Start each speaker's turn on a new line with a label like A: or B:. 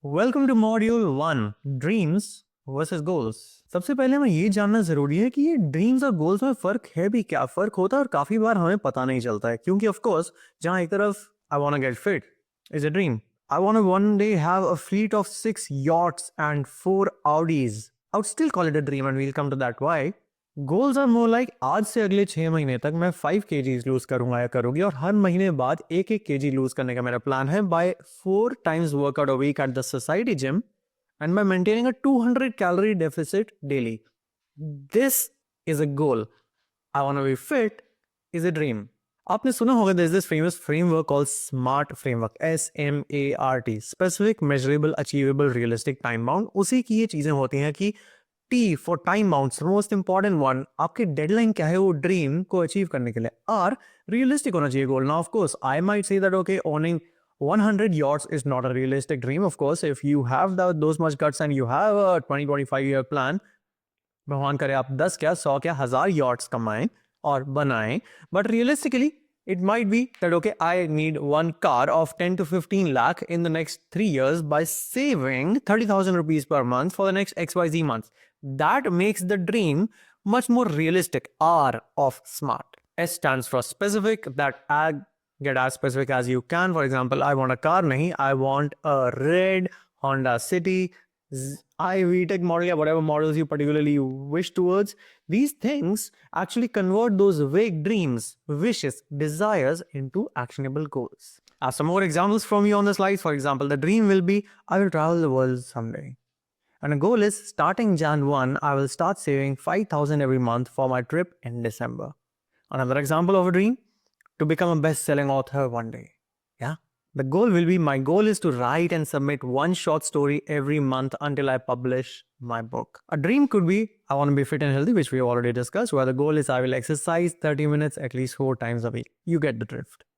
A: Welcome to module 1 dreams versus goals. सबसे पहले हमें ये जानना जरूरी है कि ये ड्रीम्स और गोल्स में फर्क है भी क्या। फर्क होता है और काफी बार हमें पता नहीं चलता है, क्योंकि ऑफ कोर्स जहां एक तरफ I want to get fit is a dream, I want to one day have a fleet of 6 yachts and 4 Audis. I would still call it a dream and we'll come to that why. Goals are more like आज से अगले 6 महीने तक मैं 5 kgs loose करूंगा या करूंगी, और हर महीने बाद एक एक kg लूज करने का मेरा प्लान है by 4 times workout a week at the society gym and by maintaining a 200 calorie deficit daily. This is a goal. I want to be fit is a dream. आपने सुना होगा this this famous framework called SMART framework, SMART, specific measurable achievable realistic time bound. उसी की ये चीजें होती हैं कि T for time bounds, most important one. आपकी डेडलाइन क्या है वो ड्रीम को अचीव करने के लिए, और रियलिस्टिक होना चाहिए goal. Now of course I might say that okay owning 100 yachts is not a realistic dream. Of course, if you have those much guts and you have a 20-25 year plan, भगवान करे आप 10 क्या 100 क्या 1000 yachts कमाएं और बनाएं. But realistically it might be that okay, I need one car of 10 to 15 lakh in the next 3 years by saving 30,000 rupees per month for the next XYZ months. That makes the dream much more realistic. R of smart. S stands for specific, that get as specific as you can. For example, I want a car, nahi, I want a red Honda City VTEC model, whatever models you particularly wish towards. These things actually convert those vague dreams, wishes, desires into actionable goals. As some more examples from you on the slides, for example, the dream will be I will travel the world someday. And a goal is starting Jan 1, I will start saving 5,000 every month for my trip in December. Another example of a dream, to become a best-selling author one day. Yeah. The goal will be, my goal is to write and submit one short story every month until I publish my book. A dream could be, I want to be fit and healthy, which we already discussed, where the goal is I will exercise 30 minutes at least 4 times a week. You get the drift.